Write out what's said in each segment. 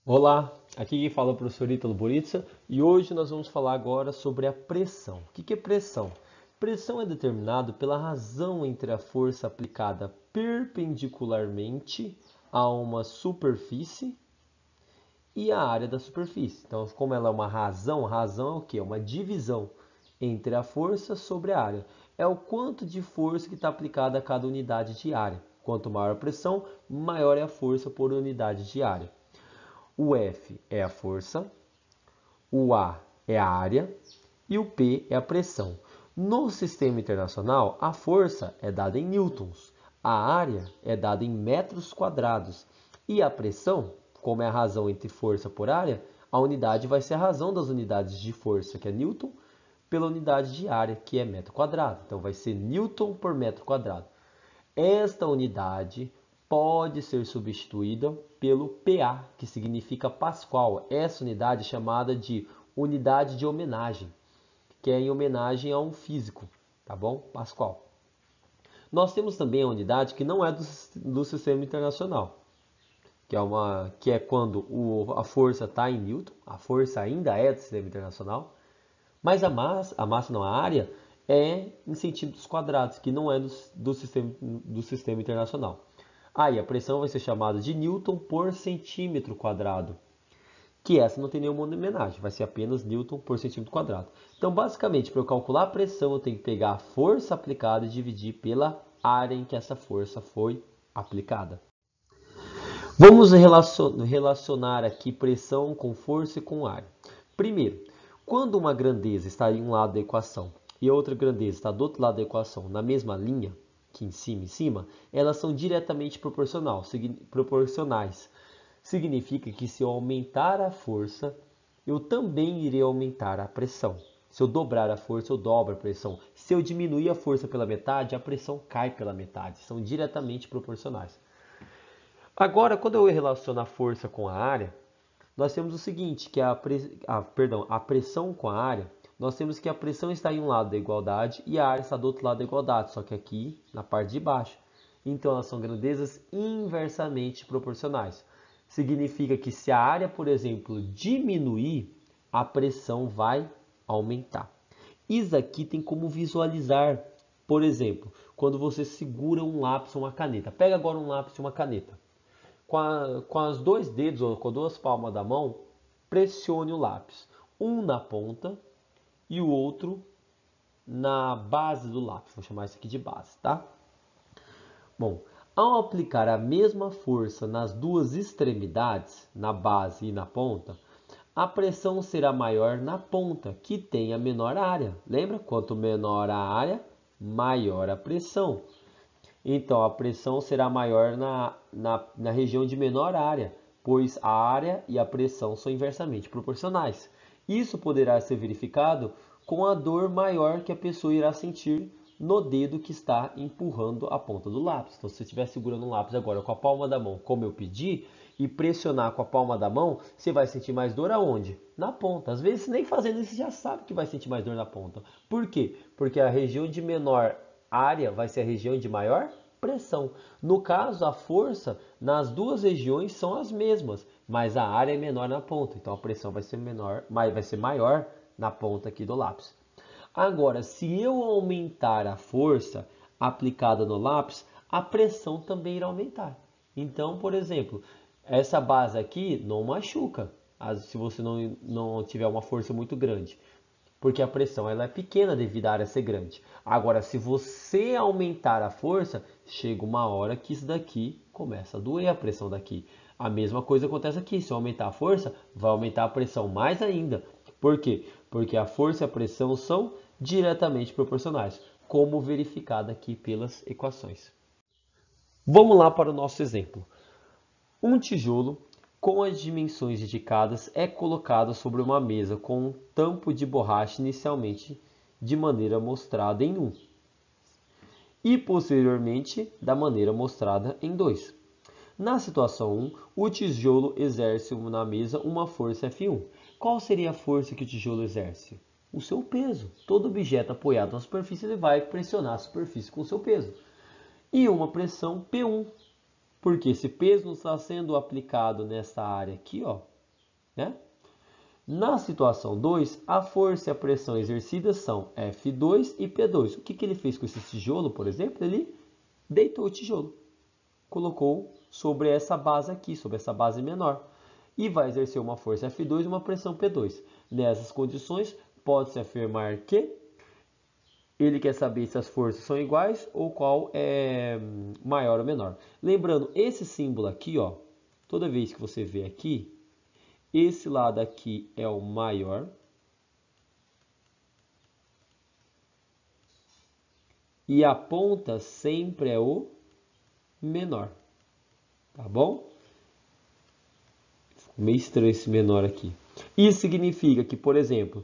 Olá, aqui quem fala é o professor Ítalo Boritsa e hoje nós vamos falar agora sobre a pressão. O que é pressão? Pressão é determinado pela razão entre a força aplicada perpendicularmente a uma superfície e a área da superfície. Então, como ela é uma razão, razão é o quê? É uma divisão entre a força sobre a área. É o quanto de força que está aplicada a cada unidade de área. Quanto maior a pressão, maior é a força por unidade de área. O F é a força, o A é a área e o P é a pressão. No sistema internacional, a força é dada em newtons, a área é dada em metros quadrados e a pressão, como é a razão entre força por área, a unidade vai ser a razão das unidades de força, que é newton, pela unidade de área, que é metro quadrado. Então vai ser newton por metro quadrado. Esta unidade pode ser substituída pelo PA, que significa Pascal. Essa unidade é chamada de unidade de homenagem, que é em homenagem a um físico, tá bom? Pascal. Nós temos também a unidade que não é do sistema internacional, que é quando a força está em Newton, a força ainda é do sistema internacional, mas a massa não, a área é em centímetros quadrados, que não é do sistema internacional. Aí a pressão vai ser chamada de Newton por centímetro quadrado, que essa não tem nenhuma homenagem, vai ser apenas Newton por centímetro quadrado. Então, basicamente, para eu calcular a pressão, eu tenho que pegar a força aplicada e dividir pela área em que essa força foi aplicada. Vamos relacionar aqui pressão com força e com área. Primeiro, quando uma grandeza está em um lado da equação e a outra grandeza está do outro lado da equação, na mesma linha, que em cima, elas são diretamente proporcionais. Significa que se eu aumentar a força, eu também irei aumentar a pressão. Se eu dobrar a força, eu dobro a pressão. Se eu diminuir a força pela metade, a pressão cai pela metade. São diretamente proporcionais. Agora, quando eu relaciono a força com a área, nós temos o seguinte, que a pressão com a área, nós temos que a pressão está em um lado da igualdade e a área está do outro lado da igualdade, só que aqui na parte de baixo. Então, elas são grandezas inversamente proporcionais. Significa que se a área, por exemplo, diminuir, a pressão vai aumentar. Isso aqui tem como visualizar, por exemplo, quando você segura um lápis ou uma caneta. Pega agora um lápis e uma caneta. Com os dois dedos ou com duas palmas da mão, pressione o lápis. Um na ponta e o outro na base do lápis. Vou chamar isso aqui de base, tá? Bom, ao aplicar a mesma força nas duas extremidades, na base e na ponta, a pressão será maior na ponta, que tem a menor área. Lembra? Quanto menor a área, maior a pressão. Então, a pressão será maior na região de menor área, pois a área e a pressão são inversamente proporcionais. Isso poderá ser verificado com a dor maior que a pessoa irá sentir no dedo que está empurrando a ponta do lápis. Então, se você estiver segurando um lápis agora com a palma da mão, como eu pedi, e pressionar com a palma da mão, você vai sentir mais dor aonde? Na ponta. Às vezes, nem fazendo isso, você já sabe que vai sentir mais dor na ponta. Por quê? Porque a região de menor área vai ser a região de maior pressão. No caso, a força nas duas regiões são as mesmas, mas a área é menor na ponta. Então, a pressão vai ser menor, vai ser maior na ponta aqui do lápis. Agora, se eu aumentar a força aplicada no lápis, a pressão também irá aumentar. Então, por exemplo, essa base aqui não machuca, se você não tiver uma força muito grande, porque a pressão ela é pequena devido à área ser grande. Agora, se você aumentar a força, chega uma hora que isso daqui começa a doer a pressão daqui. A mesma coisa acontece aqui, se eu aumentar a força, vai aumentar a pressão mais ainda. Por quê? Porque a força e a pressão são diretamente proporcionais, como verificado aqui pelas equações. Vamos lá para o nosso exemplo. Um tijolo com as dimensões indicadas é colocado sobre uma mesa com um tampo de borracha inicialmente de maneira mostrada em 1 e posteriormente da maneira mostrada em 2. Na situação 1, o tijolo exerce na mesa uma força F1. Qual seria a força que o tijolo exerce? O seu peso. Todo objeto apoiado na superfície ele vai pressionar a superfície com o seu peso. E uma pressão P1. Porque esse peso não está sendo aplicado nessa área aqui, ó, né? Na situação 2, a força e a pressão exercidas são F2 e P2. O que ele fez com esse tijolo, por exemplo? Ele deitou o tijolo, colocou sobre essa base aqui, sobre essa base menor, e vai exercer uma força F2 e uma pressão P2. Nessas condições, pode-se afirmar que ele quer saber se as forças são iguais ou qual é maior ou menor. Lembrando, esse símbolo aqui, ó, toda vez que você vê aqui, esse lado aqui é o maior e a ponta sempre é o menor, tá bom? Ficou meio estranho esse menor aqui. Isso significa que, por exemplo,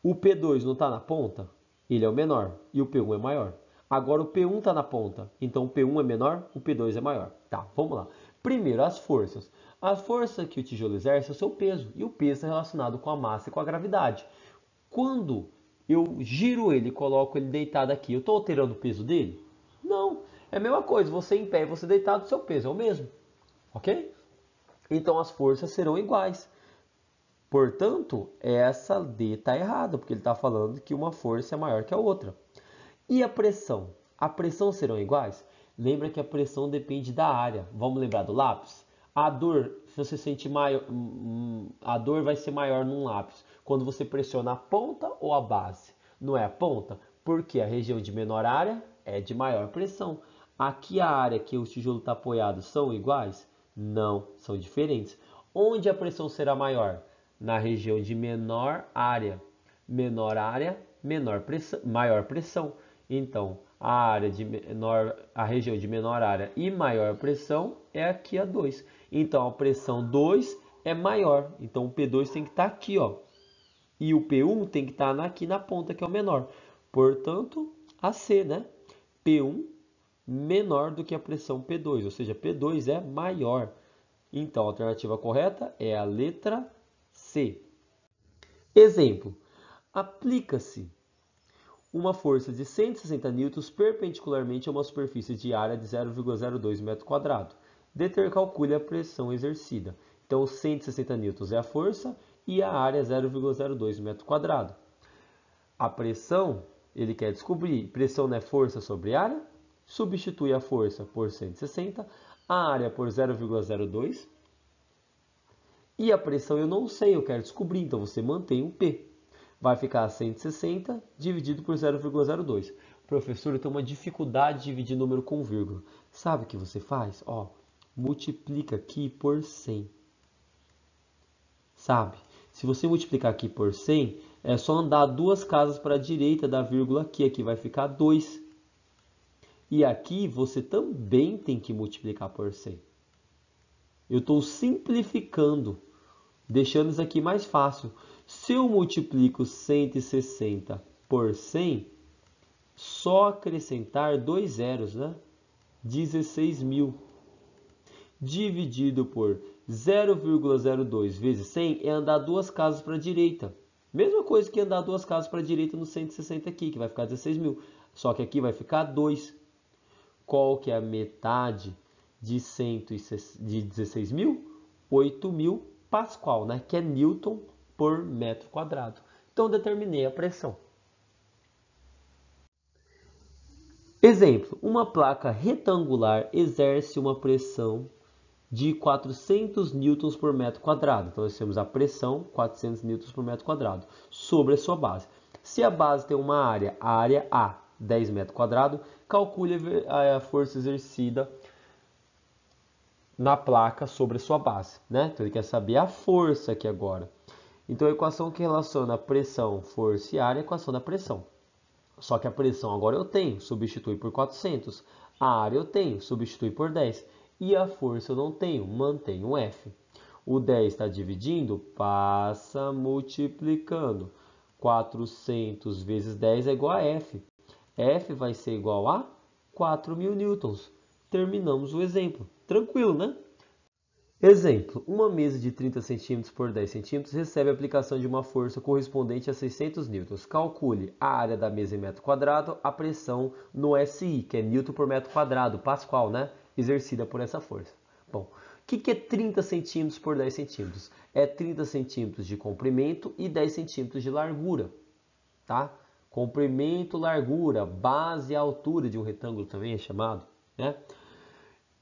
o P2 não está na ponta? Ele é o menor e o P1 é maior. Agora o P1 está na ponta, então o P1 é menor, o P2 é maior. Tá, vamos lá. Primeiro, as forças. A força que o tijolo exerce é o seu peso, e o peso está relacionado com a massa e com a gravidade. Quando eu giro ele e coloco ele deitado aqui, eu estou alterando o peso dele? Não. É a mesma coisa, você em pé e você deitado, o seu peso é o mesmo. Ok? Então as forças serão iguais. Portanto, essa D está errada, porque ele está falando que uma força é maior que a outra. E a pressão? A pressão serão iguais? Lembra que a pressão depende da área. Vamos lembrar do lápis? A dor, se você sentir maior, a dor vai ser maior num lápis quando você pressiona a ponta ou a base. Não é a ponta? Porque a região de menor área é de maior pressão. Aqui a área que o tijolo está apoiado são iguais? Não, são diferentes. Onde a pressão será maior? Na região de menor área. Menor área, maior pressão. Então, a região de menor área e maior pressão é aqui a 2. Então, a pressão 2 é maior. Então, o P2 tem que estar aqui, ó. E o P1 tem que estar aqui na ponta, que é o menor. Portanto, a C, né? P1 menor do que a pressão P2, ou seja, P2 é maior. Então, a alternativa correta é a letra C. Exemplo. Aplica-se uma força de 160 N perpendicularmente a uma superfície de área de 0,02 m². Calcule a pressão exercida. Então, 160 N é a força e a área é 0,02 m². A pressão, ele quer descobrir, pressão não é força sobre área? Substitui a força por 160, a área por 0,02. E a pressão eu não sei, eu quero descobrir, então você mantém o P. Vai ficar 160 dividido por 0,02. Professor, eu tenho uma dificuldade de dividir número com vírgula. Sabe o que você faz? Ó, multiplica aqui por 100. Sabe? Se você multiplicar aqui por 100, é só andar 2 casas para a direita da vírgula aqui. Aqui vai ficar 2. E aqui você também tem que multiplicar por 100. Eu estou simplificando, deixando isso aqui mais fácil. Se eu multiplico 160 por 100, só acrescentar 2 zeros, né? 16.000. Dividido por 0,02 vezes 100 é andar 2 casas para a direita. Mesma coisa que andar 2 casas para a direita no 160 aqui, que vai ficar 16.000. Só que aqui vai ficar 2. Qual que é a metade de 16.000? 8.000 Pascal, né? Que é Newton por metro quadrado. Então, determinei a pressão. Exemplo, uma placa retangular exerce uma pressão de 400 newtons por metro quadrado. Então, nós temos a pressão 400 newtons por metro quadrado sobre a sua base. Se a base tem uma área, a área A, 10 metros quadrados, calcule a força exercida na placa sobre a sua base, né? Então, ele quer saber a força aqui agora. Então, a equação que relaciona a pressão, força e área é a equação da pressão. Só que a pressão agora eu tenho, substitui por 400. A área eu tenho, substitui por 10. E a força eu não tenho, mantenho o F. O 10 está dividindo, passa multiplicando. 400 vezes 10 é igual a F. F vai ser igual a 4.000 newtons. Terminamos o exemplo. Tranquilo, né? Exemplo, uma mesa de 30 cm por 10 cm recebe a aplicação de uma força correspondente a 600 newtons. Calcule a área da mesa em metro quadrado, a pressão no SI, que é newton por metro quadrado, Pascal, né? Exercida por essa força. Bom, que é 30 centímetros por 10 centímetros? É 30 centímetros de comprimento e 10 centímetros de largura, tá? Comprimento, largura, base e altura de um retângulo também é chamado, né?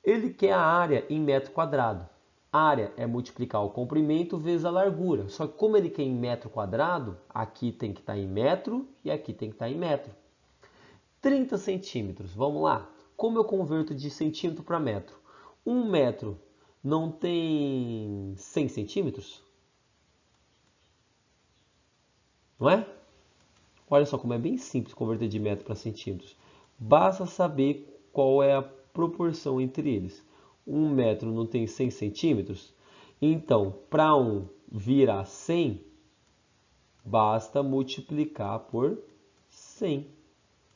Ele quer a área em metro quadrado. Área é multiplicar o comprimento vezes a largura. Só que como ele quer em metro quadrado, aqui tem que estar em metro e aqui tem que estar em metro. 30 centímetros, vamos lá. Como eu converto de centímetro para metro? 1 metro não tem 100 centímetros? Não é? Olha só como é bem simples converter de metro para centímetros. Basta saber qual é a proporção entre eles. 1 metro não tem 100 centímetros? Então, para 1 virar 100, basta multiplicar por 100.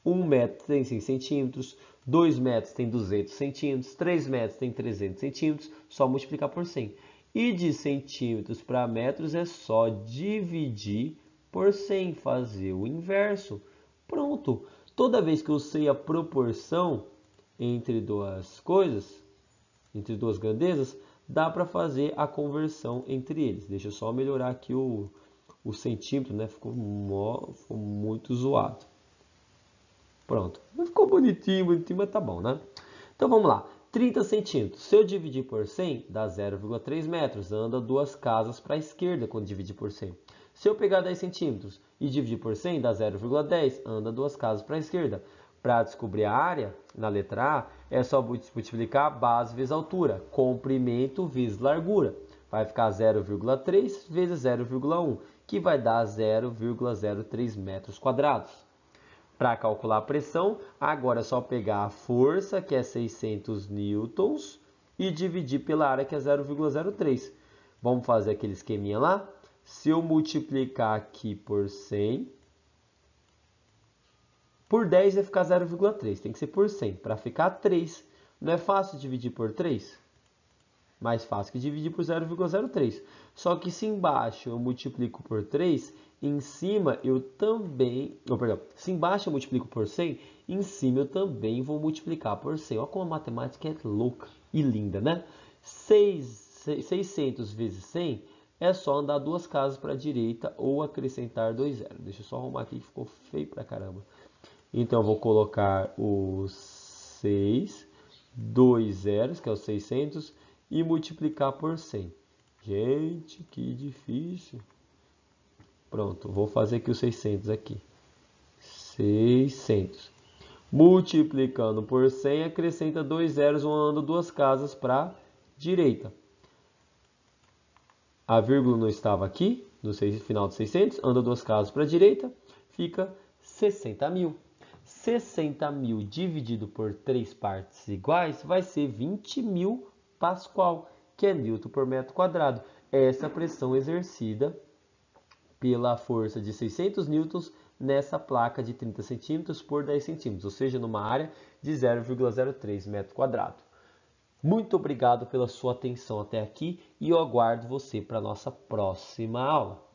1 metro tem 100 centímetros, 2 metros tem 200 centímetros, 3 metros tem 300 centímetros, só multiplicar por 100. E de centímetros para metros é só dividir por 100, fazer o inverso. Pronto. Toda vez que eu sei a proporção entre duas coisas, entre duas grandezas, dá para fazer a conversão entre eles. Deixa eu só melhorar aqui o centímetro, né? Ficou muito zoado. Pronto. Ficou bonitinho, mas tá bom, né? Então vamos lá. 30 centímetros. Se eu dividir por 100, dá 0,3 metros. Anda 2 casas para a esquerda quando dividir por 100. Se eu pegar 10 centímetros e dividir por 100, dá 0,10. Anda 2 casas para a esquerda. Para descobrir a área, na letra A, é só multiplicar base vezes altura. Comprimento vezes largura. Vai ficar 0,3 vezes 0,1, que vai dar 0,03 metros quadrados. Para calcular a pressão, agora é só pegar a força, que é 600 newtons, e dividir pela área, que é 0,03. Vamos fazer aquele esqueminha lá? Se eu multiplicar aqui por 100, por 10 vai ficar 0,3. Tem que ser por 100, para ficar 3. Não é fácil dividir por 3? Mais fácil que dividir por 0,03. Só que se embaixo eu multiplico por 3, em cima eu também... se embaixo eu multiplico por 100, em cima eu também vou multiplicar por 100. Olha como a matemática é louca e linda, né? 600 vezes 100 é só andar 2 casas para a direita ou acrescentar 2 zeros. Deixa eu só arrumar aqui que ficou feio pra caramba. Então eu vou colocar os 6, 2 zeros, que é os 600, e multiplicar por 100. Gente, que difícil. Pronto, vou fazer aqui os 600 aqui. 600. Multiplicando por 100, acrescenta 2 zeros, ando 2 casas para a direita. A vírgula não estava aqui, no final de 600, anda 2 casas para a direita, fica 60 mil. 60 mil dividido por 3 partes iguais vai ser 20 mil Pascal, que é Newton por metro quadrado. Essa é a pressão exercida pela força de 600 newtons nessa placa de 30 centímetros por 10 centímetros, ou seja, numa área de 0,03 metro quadrado. Muito obrigado pela sua atenção até aqui e eu aguardo você para a nossa próxima aula.